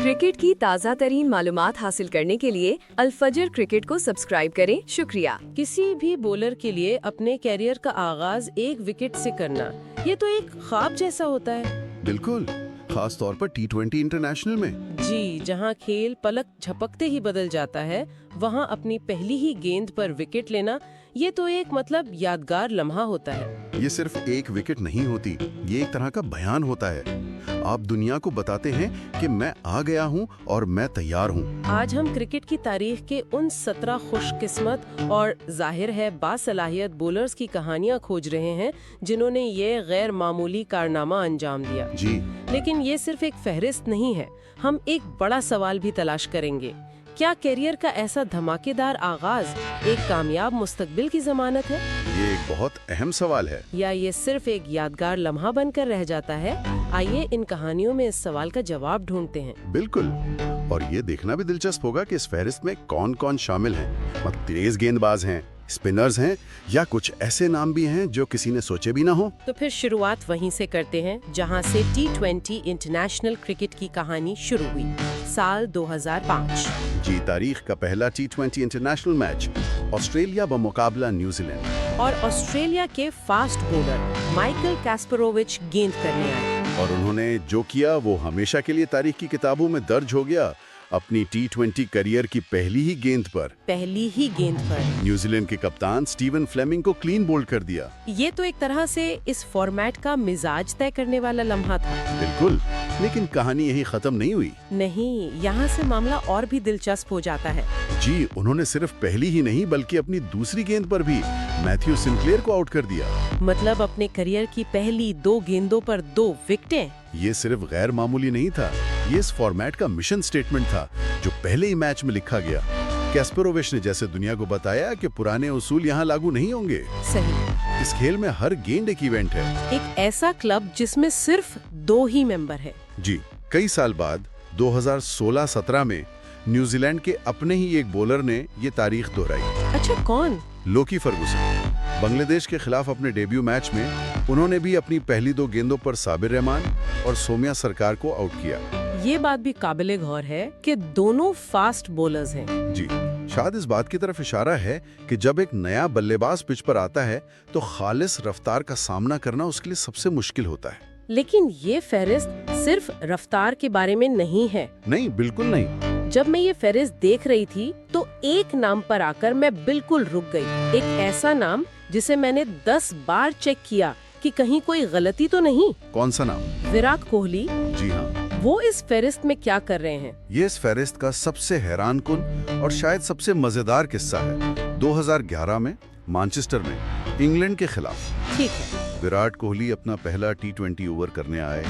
Cricket की ताज़ा तरीन मालूमात हासिल करने के लिए अल फजर क्रिकेट को सब्सक्राइब करें। शुक्रिया। किसी भी बॉलर के लिए अपने कैरियर का आगाज एक विकेट से करना, ये तो एक ख्वाब जैसा होता है। बिल्कुल, खास तौर पर टी20 इंटरनेशनल में। जी, जहां खेल पलक झपकते ही बदल जाता है, वहां अपनी पहली ही गेंद पर विकेट लेना, ये तो एक यादगार लम्हा होता है। ये सिर्फ एक विकेट नहीं होती, ये एक तरह का बयान होता है। आप दुनिया को बताते हैं कि मैं आ गया हूँ और मैं तैयार हूँ। आज हम क्रिकेट की तारीख के उन 17 खुशकिस्मत और जाहिर है बासलाहियत बॉलर्स की कहानियाँ खोज रहे हैं, जिन्होंने ये गैर मामूली कारनामा अंजाम दिया। जी, लेकिन ये सिर्फ एक फहरिस्त नहीं है, हम एक बड़ा सवाल भी तलाश करेंगे। क्या करियर का ऐसा धमाकेदार आगाज एक कामयाब मुस्तकबिल की जमानत है? ये एक बहुत अहम सवाल है। या ये सिर्फ एक यादगार लम्हा बनकर रह जाता है? आइए इन कहानियों में इस सवाल का जवाब ढूंढते हैं। बिल्कुल, और ये देखना भी दिलचस्प होगा कि इस फहरिस्त में कौन कौन शामिल हैं। तेज गेंदबाज हैं, स्पिनर्स हैं, या कुछ ऐसे नाम भी हैं जो किसी ने सोचे भी ना हो। तो फिर शुरुआत वहीं से करते हैं जहां से टी20 इंटरनेशनल क्रिकेट की कहानी शुरू हुई, साल 2005। जी, तारीख का पहला टी20 इंटरनेशनल मैच ऑस्ट्रेलिया बमुकाबला न्यूजीलैंड। और ऑस्ट्रेलिया के फास्ट बॉलर माइकल कैस्परोविच गेंद करने आए। और उन्होंने जो किया वो हमेशा के लिए तारीख की किताबों में दर्ज हो गया। अपनी टी20 करियर की पहली ही गेंद पर न्यूजीलैंड के कप्तान स्टीवन फ्लेमिंग को क्लीन बोल्ड कर दिया। ये तो एक तरह से इस फॉर्मेट का मिजाज तय करने वाला लम्हा था। बिल्कुल, लेकिन कहानी यही खत्म नहीं हुई। नहीं, यहाँ से मामला और भी दिलचस्प हो जाता है। जी, उन्होंने सिर्फ पहली ही नहीं बल्कि अपनी दूसरी गेंद पर भी मैथ्यू सिंक्लेयर को आउट कर दिया। मतलब अपने करियर की पहली 2 गेंदों पर 2 विकेटें। ये सिर्फ गैर मामूली नहीं था, ये इस फॉर्मेट का मिशन स्टेटमेंट था जो पहले ही मैच में लिखा गया। कैस्परोविच ने जैसे दुनिया को बताया कि पुराने उसूल यहाँ लागू नहीं होंगे। सही। इस खेल में हर गेंद एक इवेंट है। एक ऐसा क्लब जिसमें सिर्फ 2 ही मेंबर है। जी, कई साल बाद 2016-17 में न्यूजीलैंड के अपने ही एक बॉलर ने ये तारीख दोहराई। अच्छा, कौन? लोकी फर्गुसन। बांग्लादेश के खिलाफ अपने डेब्यू मैच में उन्होंने भी अपनी पहली 2 गेंदों पर साबिर रहमान और सोम्या सरकार को आउट किया। ये बात भी काबिले गौर है कि दोनों फास्ट बॉलर्स हैं। जी, शायद इस बात की तरफ इशारा है कि जब एक नया बल्लेबाज पिच पर आता है तो खालिस रफ्तार का सामना करना उसके लिए सबसे मुश्किल होता है। लेकिन ये फहरिस्त सिर्फ रफ्तार के बारे में नहीं है। नहीं, बिल्कुल नहीं। जब मैं ये फहरिस्त देख रही थी तो एक नाम पर आकर मैं बिल्कुल रुक गई। एक ऐसा नाम जिसे मैंने 10 बार चेक किया कि कहीं कोई गलती तो नहीं। कौन सा नाम? विराट कोहली। जी हाँ। वो इस फहरिस्त में क्या कर रहे हैं? ये इस फहरिस्त का सबसे हैरानकुन और शायद सबसे मजेदार किस्सा है। 2011 में मैनचेस्टर में इंग्लैंड के खिलाफ। ठीक है। विराट कोहली अपना पहला टी20 ओवर करने आए।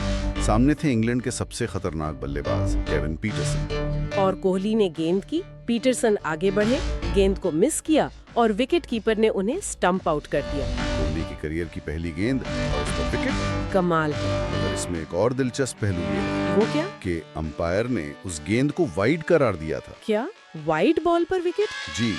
सामने थे इंग्लैंड के सबसे खतरनाक बल्लेबाज केविन पीटरसन। और कोहली ने गेंद की, पीटरसन आगे बढ़े, गेंद को मिस किया और विकेट कीपर ने उन्हें स्टंप आउट कर दिया। कोहली की करियर की पहली गेंद और उस पर विकेट। कमाल है। और इसमें एक और दिलचस्प पहलू ये वो क्या? कि अंपायर ने उस गेंद को वाइड करार दिया था। क्या वाइड बॉल पर विकेट? जी,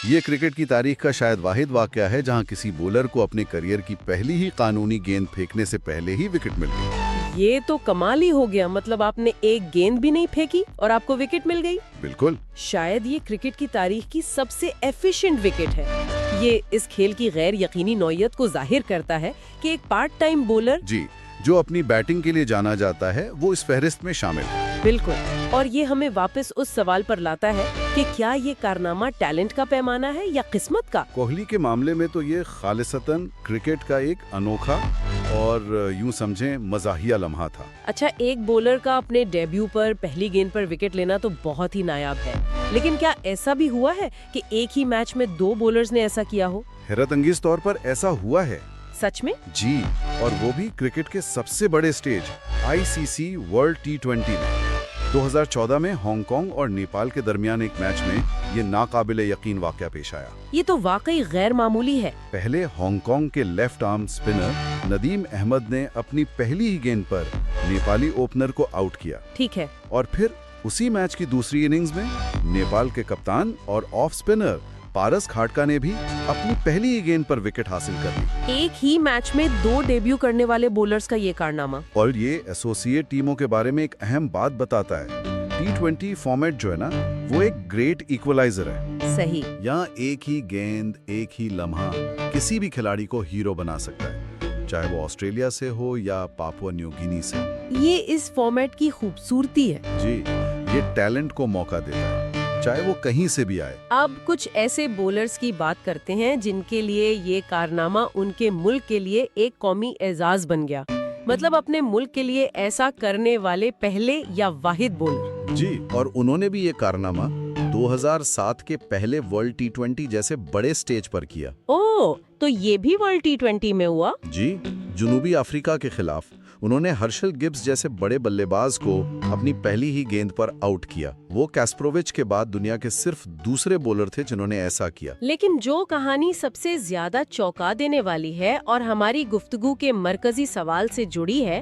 ये क्रिकेट की तारीख का शायद वाहिद वाकया है जहां किसी बॉलर को अपने करियर की पहली ही कानूनी गेंद फेंकने से पहले ही विकेट मिल गई। ये तो कमाल ही हो गया। मतलब आपने एक गेंद भी नहीं फेंकी और आपको विकेट मिल गई। बिल्कुल। शायद ये क्रिकेट की तारीख की सबसे एफिशिएंट विकेट है। ये इस खेल की गैर यकीनी नौयत को जाहिर करता है कि एक पार्ट टाइम बॉलर, जी, जो अपनी बैटिंग के लिए जाना जाता है, वो इस फहरिस्त में शामिल है। बिल्कुल। और ये हमें वापस उस सवाल पर लाता है कि क्या ये कारनामा टैलेंट का पैमाना है या किस्मत का? कोहली के मामले में तो ये खालिसतन क्रिकेट का एक अनोखा और यूं समझें मजाहिया लम्हा था। अच्छा, एक बॉलर का अपने डेब्यू पर पहली गेंद पर विकेट लेना तो बहुत ही नायाब है। लेकिन क्या ऐसा भी हुआ है कि एक ही मैच में 2 बॉलर्स ने ऐसा किया हो? हैरत अंगेज तौर पर ऐसा हुआ है। सच में? जी, और वो भी क्रिकेट के सबसे बड़े स्टेज आईसीसी वर्ल्ड टी20 में। 2014 में हांगकांग और नेपाल के दरमियान एक मैच में ये नाकाबिले यकीन वाकया पेश आया। ये तो वाकई गैर मामूली है। पहले हांगकांग के left arm spinner Nadeem Ahmed ने अपनी पहली ही गेंद पर नेपाली ओपनर को आउट किया। ठीक है। और फिर उसी मैच की दूसरी इनिंग्स में नेपाल के कप्तान और ऑफ स्पिनर पारस खाड़का ने भी अपनी पहली ही गेंद पर विकेट हासिल कर ली। एक ही मैच में 2 डेब्यू करने वाले बॉलर्स का ये कारनामा। और ये एसोसिएट टीमों के बारे में एक अहम बात बताता है। T20 फॉर्मेट जो है ना, वो एक ग्रेट इक्वलाइजर है। सही। यहाँ एक ही गेंद, एक ही लम्हा किसी भी खिलाड़ी को हीरो बना सकता है, चाहे वो ऑस्ट्रेलिया से हो या पापुआ न्यू गिनी से। ये इस फॉर्मेट की खूबसूरती है। जी, ये टैलेंट को मौका देता है, चाहे वो कहीं से भी आए। अब कुछ ऐसे बॉलर्स की बात करते हैं जिनके लिए ये कारनामा उनके मुल्क के लिए एक कौमी एजाज बन गया। मतलब अपने मुल्क के लिए ऐसा करने वाले पहले या वाहिद बॉलर। जी, और उन्होंने भी ये कारनामा 2007 के पहले वर्ल्ड T20 जैसे बड़े स्टेज पर किया। ओह, तो ये भी वर्ल्ड T20 में हुआ? जी, जनूबी अफ्रीका के खिलाफ उन्होंने हर्षल गिब्स जैसे बड़े बल्लेबाज को अपनी पहली ही गेंद पर आउट किया। वो कैस्प्रोविच के बाद दुनिया के सिर्फ दूसरे बॉलर थे जिन्होंने ऐसा किया। लेकिन जो कहानी सबसे ज्यादा चौंका देने वाली है और हमारी गुफ्तगू के मरकजी सवाल से जुड़ी है,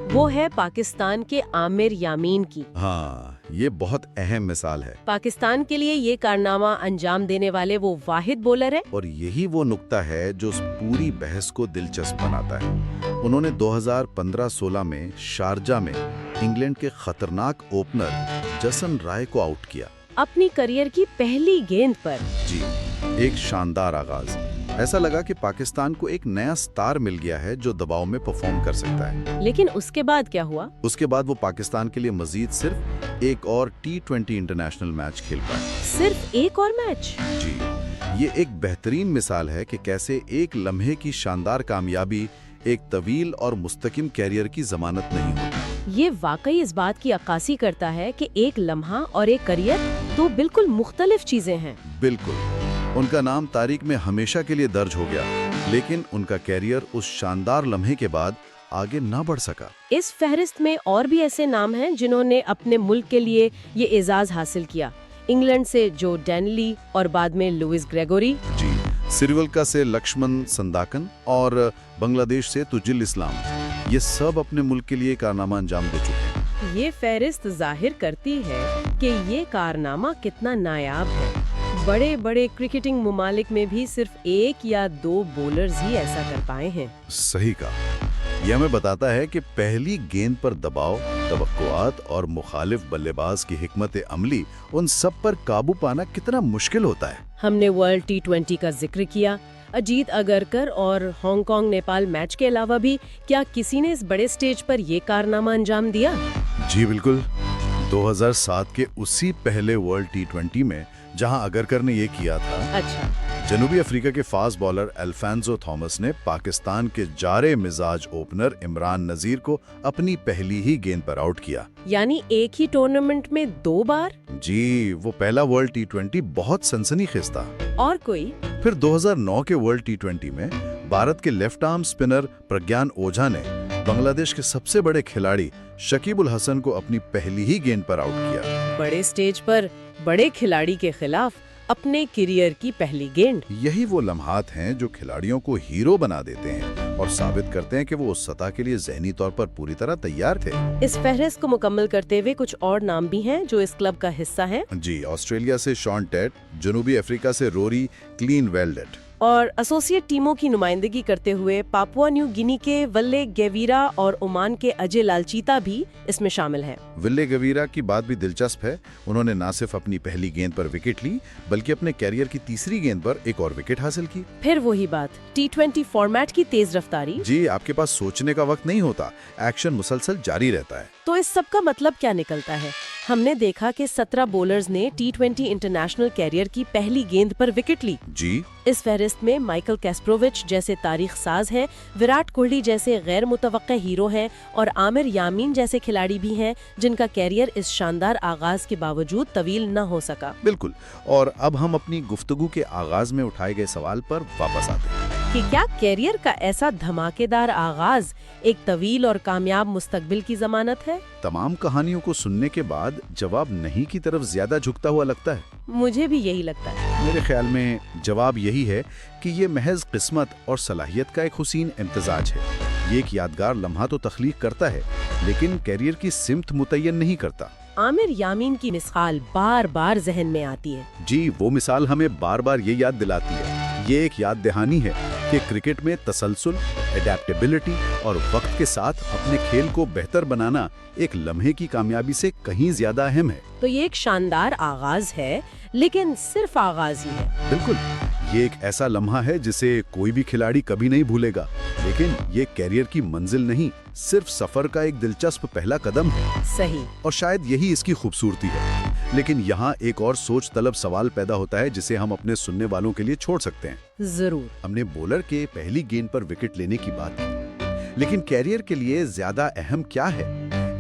वो है पाकिस्तान के आमिर यामीन की। हाँ, ये बहुत अहम मिसाल है। पाकिस्तान के लिए ये कारनामा अंजाम देने वाले वो वाहिद बॉलर है। और यही वो नुक्ता है जो उस पूरी बहस को दिलचस्प बनाता है। उन्होंने 2015-16 में शारजा में इंग्लैंड के खतरनाक ओपनर जसन राय को आउट किया अपनी करियर की पहली गेंद पर। जी, एक शानदार आगाज। ऐसा लगा कि पाकिस्तान को एक नया स्टार मिल गया है जो दबाव में परफॉर्म कर सकता है। लेकिन उसके बाद क्या हुआ? उसके बाद वो पाकिस्तान के लिए मजीद सिर्फ एक और T20 इंटरनेशनल मैच खेल पाए। सिर्फ एक और मैच? जी, ये एक बेहतरीन मिसाल है कि कैसे एक लम्हे की शानदार कामयाबी एक तवील और मुस्तकिम कैरियर की जमानत नहीं होती। ये वाकई इस बात की अक्कासी करता है कि एक लम्हा और एक करियर दो बिल्कुल मुख्तलिफ चीजें हैं। बिल्कुल। उनका नाम तारीख में हमेशा के लिए दर्ज हो गया, लेकिन उनका कैरियर उस शानदार लम्हे के बाद आगे ना बढ़ सका। इस फहरिस्त में और भी ऐसे नाम हैं जिन्होंने अपने मुल्क के लिए ये एजाज हासिल किया। इंग्लैंड से जो डैनली और बाद में लुइस ग्रेगोरी। जी, श्रीलंका से लक्ष्मण संदाकन और बांग्लादेश से तुजिल इस्लाम, ये सब अपने मुल्क के लिए कारनामा अंजाम दे चुके हैं। ये फहरिस्त जाहिर करती है कि ये कारनामा कितना नायाब है। बड़े बड़े क्रिकेटिंग मुमालिक में भी सिर्फ एक या दो बॉलर्स ही ऐसा कर पाए हैं। सही कहा। यह हमें बताता है कि पहली गेंद पर दबाव, तवक्कुआत और मुखालिफ बल्लेबाज की हिकमत अमली, उन सब पर काबू पाना कितना मुश्किल होता है। हमने वर्ल्ड T20 का जिक्र किया, अजीत अगरकर और हांगकांग नेपाल मैच के अलावा भी क्या किसी ने इस बड़े स्टेज पर ये कारनामा अंजाम दिया? जी बिल्कुल। 2007 के उसी पहले वर्ल्ड T20 में जहां अगरकर ने ये किया था। अच्छा। जनूबी अफ्रीका के फास्ट बॉलर अल्फांसो थॉमस ने पाकिस्तान के जारे मिजाज ओपनर इमरान नजीर को अपनी पहली ही गेंद पर आउट किया। यानी एक ही टूर्नामेंट में 2 बार? जी, वो पहला वर्ल्ड T20 बहुत सनसनीखेज था। और कोई? फिर 2009 के वर्ल्ड T20 में भारत के left arm spinner Pragyan Ojha ने बांग्लादेश के सबसे बड़े खिलाड़ी शकीब उल हसन को अपनी पहली ही गेंद पर आउट किया। बड़े स्टेज पर बड़े खिलाड़ी के खिलाफ अपने करियर की पहली गेंद। यही वो लम्हात हैं जो खिलाड़ियों को हीरो बना देते हैं और साबित करते हैं कि वो उस सतह के लिए ज़हनी तौर पर पूरी तरह तैयार थे। इस फहरिस्त को मुकम्मल करते हुए कुछ और नाम भी हैं जो इस क्लब का हिस्सा हैं। जी, ऑस्ट्रेलिया से शॉन टेट, जनूबी अफ्रीका से रोरी क्लीनवेल्डेट और एसोसिएट टीमों की नुमाइंदगी करते हुए पापुआ न्यू गिनी के विल्ले गेवीरा और ओमान के अजय लालचीता भी इसमें शामिल हैं। विल्ले गेवीरा की बात भी दिलचस्प है। उन्होंने न सिर्फ अपनी पहली गेंद पर विकेट ली, बल्कि अपने कैरियर की तीसरी गेंद पर एक और विकेट हासिल की। फिर वही बात, T20 फॉर्मेट की तेज रफ्तारी। जी, आपके पास सोचने का वक्त नहीं होता, एक्शन मुसलसल जारी रहता है। तो इस सब का मतलब क्या निकलता है? हमने देखा कि 17 बॉलर्स ने T20 इंटरनेशनल कैरियर की पहली गेंद पर विकेट ली। जी, इस फहरिस्त में माइकल कैस्प्रोविच जैसे तारीख साज हैं, विराट कोहली जैसे गैर मुतवक्के हीरो हैं और आमिर यामीन जैसे खिलाड़ी भी हैं जिनका कैरियर इस शानदार आगाज के बावजूद तवील न हो सका। बिल्कुल। और अब हम अपनी गुफ्तगू के आगाज में उठाए गए सवाल पर वापस आते हैं कि क्या कैरियर का ऐसा धमाकेदार आगाज एक तवील और कामयाब मुस्तकबिल की जमानत है? तमाम कहानियों को सुनने के बाद जवाब नहीं की तरफ ज्यादा झुकता हुआ लगता है। मुझे भी यही लगता है। मेरे ख्याल में जवाब यही है कि ये महज किस्मत और सलाहियत का एक हुसीन इम्तजाज है। ये एक यादगार लम्हा तो तख्लीक करता है, लेकिन कैरियर की सिमत मुतय्यन नहीं करता। आमिर यामीन की मिसाल बार बार जहन में आती है। जी, वो मिसाल हमें बार बार ये याद दिलाती है, ये एक याद दहानी है कि क्रिकेट में तसलसल, एडेप्टेबिलिटी और वक्त के साथ अपने खेल को बेहतर बनाना एक लम्हे की कामयाबी से कहीं ज्यादा अहम है। तो ये एक शानदार आगाज है, लेकिन सिर्फ आगाज ही है। बिल्कुल, ये एक ऐसा लम्हा है जिसे कोई भी खिलाड़ी कभी नहीं भूलेगा, लेकिन ये कैरियर की मंजिल नहीं, सिर्फ सफर का एक दिलचस्प पहला कदम है। सही। और शायद यही इसकी खूबसूरती है। लेकिन यहाँ एक और सोच तलब सवाल पैदा होता है जिसे हम अपने सुनने वालों के लिए छोड़ सकते हैं। जरूर। हमने बॉलर के पहली गेंद पर विकेट लेने की बात की, लेकिन कैरियर के लिए ज्यादा अहम क्या है?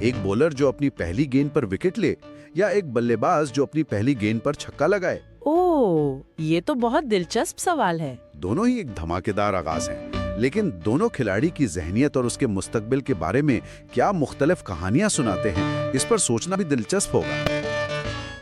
एक बॉलर जो अपनी पहली गेंद पर विकेट ले, या एक बल्लेबाज जो अपनी पहली गेंद पर छक्का लगाए? ओह, ये तो बहुत दिलचस्प सवाल है। दोनों ही एक धमाकेदार आगाज हैं, लेकिन दोनों खिलाड़ी की जहनियत और उसके मुस्तकबिल के बारे में क्या मुख्तलिफ कहानियां सुनाते हैं, इस पर सोचना भी दिलचस्प होगा।